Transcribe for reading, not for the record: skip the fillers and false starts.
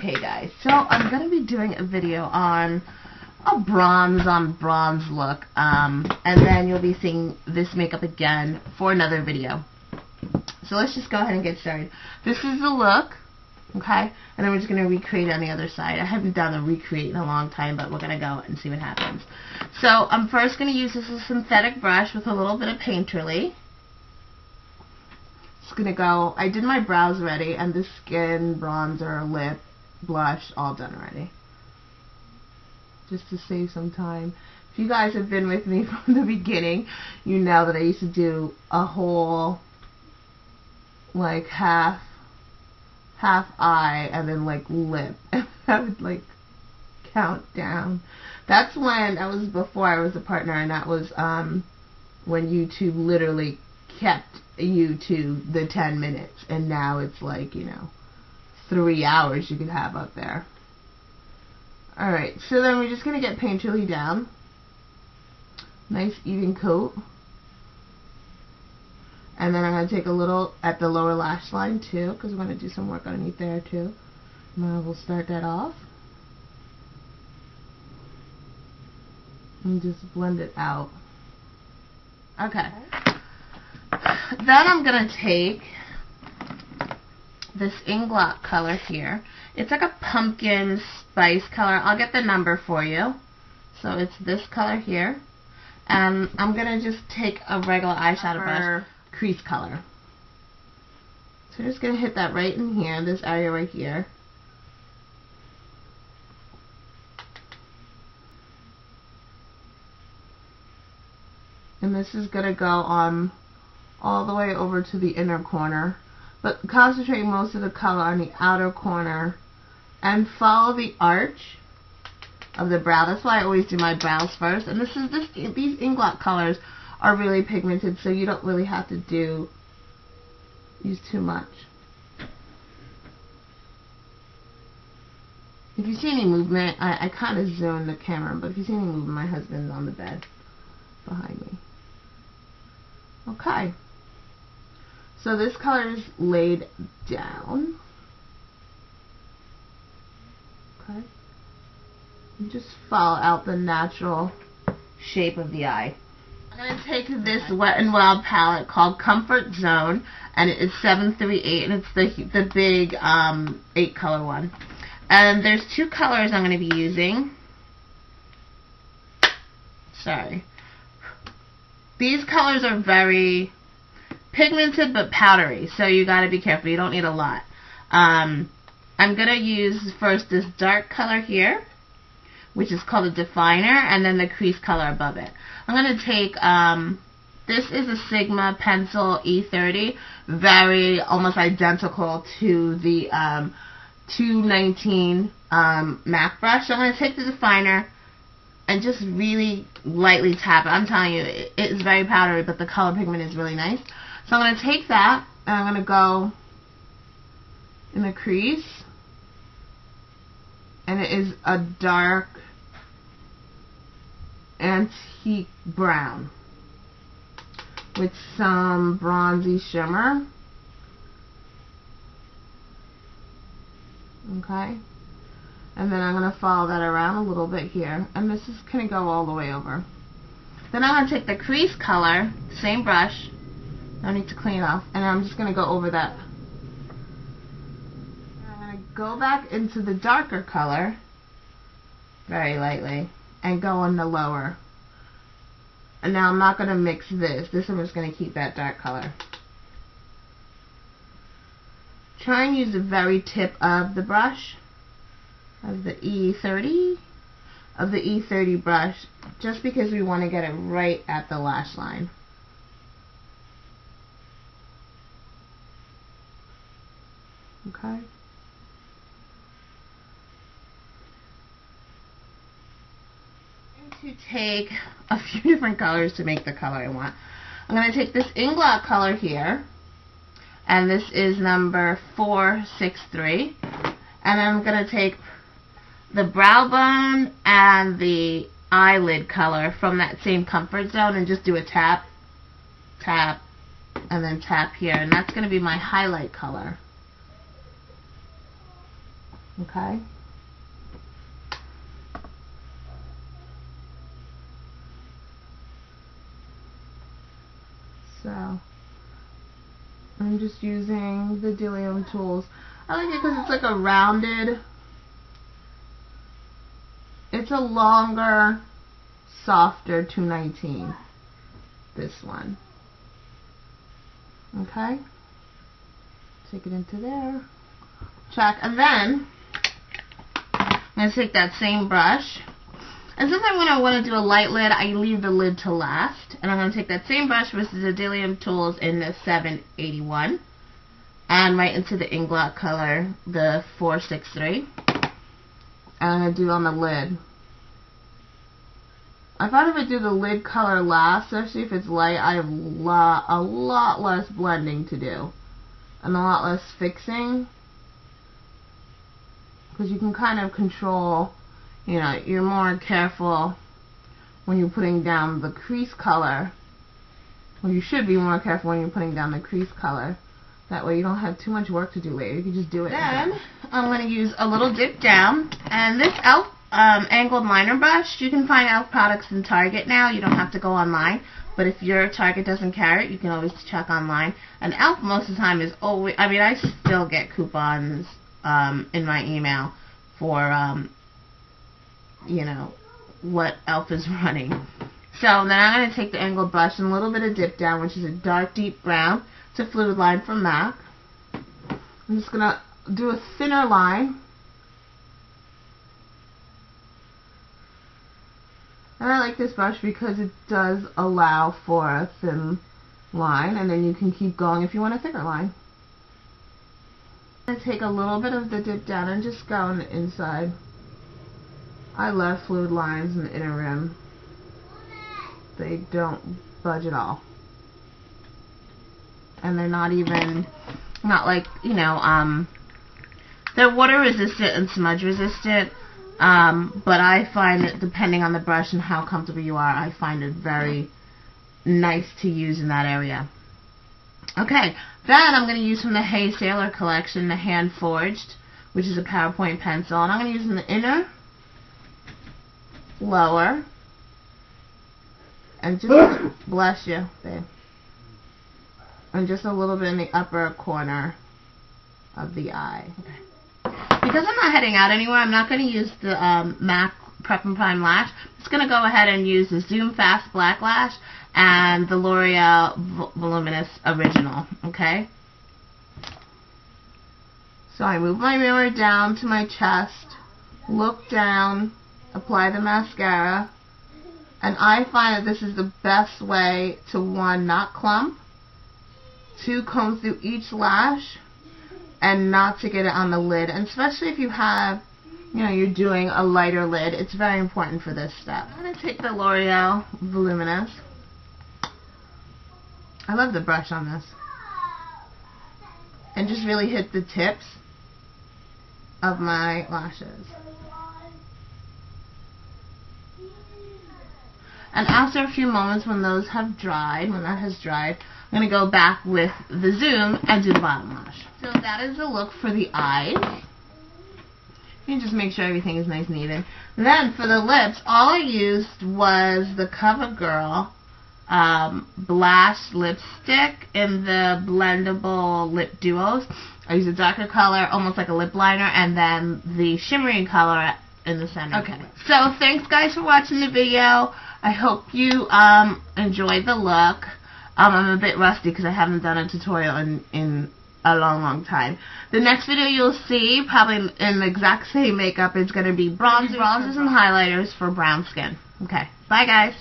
Okay guys, so I'm going to be doing a video on a bronze on bronze look, and then you'll be seeing this makeup again for another video. So let's just go ahead and get started. This is the look, okay, and then we're just going to recreate on the other side. I haven't done a recreate in a long time, but we're going to go and see what happens. So I'm first going to use this synthetic brush with a little bit of Painterly. Just going to go, I did my brows already, and the skin, bronzer, lip, blush, all done already. Just to save some time. If you guys have been with me from the beginning, you know that I used to do a whole, like, half eye and then, like, lip. And I would, like, count down. That's when, that was before I was a partner, and that was when YouTube literally kept you to the 10 minutes, and now it's like, you know, 3 hours you could have up there. Alright, so then we're just going to get Painterly down. Nice even coat. And then I'm going to take a little at the lower lash line too, because we're going to do some work underneath there too. And then we'll start that off. And just blend it out. Okay. Then I'm going to take this Inglot color here. It's like a pumpkin spice color. I'll get the number for you. So it's this color here. And I'm going to just take a regular eyeshadow brush, crease color. So I'm just going to hit that right in here, this area right here. And this is going to go on all the way over to the inner corner, but concentrate most of the color on the outer corner and follow the arch of the brow. That's why I always do my brows first. And these Inglot colors are really pigmented, so you don't really have to use too much. If you see any movement, I kind of zoomed the camera, but if you see any movement, my husband's on the bed behind me. Okay. So this color is laid down. Okay. And just follow out the natural shape of the eye. I'm going to take this Wet n Wild palette called Comfort Zone, and it's 738, and it's the big 8 color one. And there's 2 colors I'm going to be using. Sorry. These colors are very pigmented but powdery, so you got to be careful. You don't need a lot. I'm going to use first this dark color here, which is called a definer, and then the crease color above it. I'm going to take, this is a Sigma Pencil E30, very almost identical to the 219 MAC brush. So I'm going to take the definer and just really lightly tap it. I'm telling you, it is very powdery, but the color pigment is really nice. So I'm going to take that, and I'm going to go in the crease, and it is a dark antique brown with some bronzy shimmer. Okay. And then I'm going to follow that around a little bit here. And this is going to go all the way over. Then I'm going to take the crease color, same brush, no need to clean off, and I'm just going to go over that. And I'm going to go back into the darker color, very lightly, and go on the lower. And now I'm not going to mix this. This I'm just going to keep that dark color. Try and use the very tip of the brush, of the E30 brush, just because we want to get it right at the lash line. Okay. I'm going to take a few different colors to make the color I want. I'm going to take this Inglot color here, and this is number 463, and I'm going to take the brow bone and the eyelid color from that same Comfort Zone and just do a tap, tap, and then tap here, and that's going to be my highlight color. Okay? So, I'm just using the Dillium tools. I like it because it's like a rounded, it's a longer, softer 219, this one. Okay? Take it into there. Check. And then, I'm going to take that same brush. And sometimes when I want to do a light lid, I leave the lid to last. And I'm going to take that same brush with the Dillium tools in the 781. And right into the Inglot color, the 463. And I'm going to do on the lid. I find if I do the lid color last, especially if it's light, I have a lot less blending to do. And a lot less fixing. Because you can kind of control, you know, you're more careful when you're putting down the crease color. Well, you should be more careful when you're putting down the crease color. That way you don't have too much work to do later. You can just do it. Then I'm going to use a little dip down. And this e.l.f. Angled liner brush, you can find e.l.f. products in Target now. You don't have to go online. But if your Target doesn't carry it, you can always check online. And e.l.f. most of the time is always, I mean, I still get coupons in my email for, you know, what e.l.f. is running. So then I'm going to take the angled brush and a little bit of dip down, which is a dark deep brown. It's a fluid line from MAC. I'm just going to do a thinner line. And I like this brush because it does allow for a thin line, and then you can keep going if you want a thicker line. I'm going to take a little bit of the dip down and just go on the inside. I love fluid lines in the inner rim. They don't budge at all. And they're not even, not like, you know, they're water resistant and smudge resistant. But I find that depending on the brush and how comfortable you are, I find it very nice to use in that area. Okay, then I'm going to use from the Hey Sailor collection, the Hand Forged, which is a PowerPoint pencil. And I'm going to use in the inner, lower, and just, bless you, babe, and just a little bit in the upper corner of the eye. Okay. Because I'm not heading out anywhere, I'm not going to use the MAC Prep and Prime Lash. I'm just going to go ahead and use the Zoom Fast Black Lash and the L'Oreal Voluminous Original, okay? So I move my mirror down to my chest, look down, apply the mascara, and I find that this is the best way to, one, not clump, two, comb through each lash, and not to get it on the lid. And especially if you have, you know, you're doing a lighter lid, it's very important for this step. I'm going to take the L'Oreal Voluminous. I love the brush on this. And just really hit the tips of my lashes. And after a few moments, when those have dried, when that has dried, I'm going to go back with the Zoom and do the bottom lash. So that is the look for the eyes. You just make sure everything is nice and even. Then for the lips, all I used was the CoverGirl Blast lipstick in the blendable lip duos. I used a darker color, almost like a lip liner, and then the shimmering color in the center. Okay, so thanks guys for watching the video. I hope you enjoyed the look. I'm a bit rusty because I haven't done a tutorial in a long time. The next video you'll see, probably in the exact same makeup, is going to be bronzers and highlighters for brown skin. Okay, bye guys.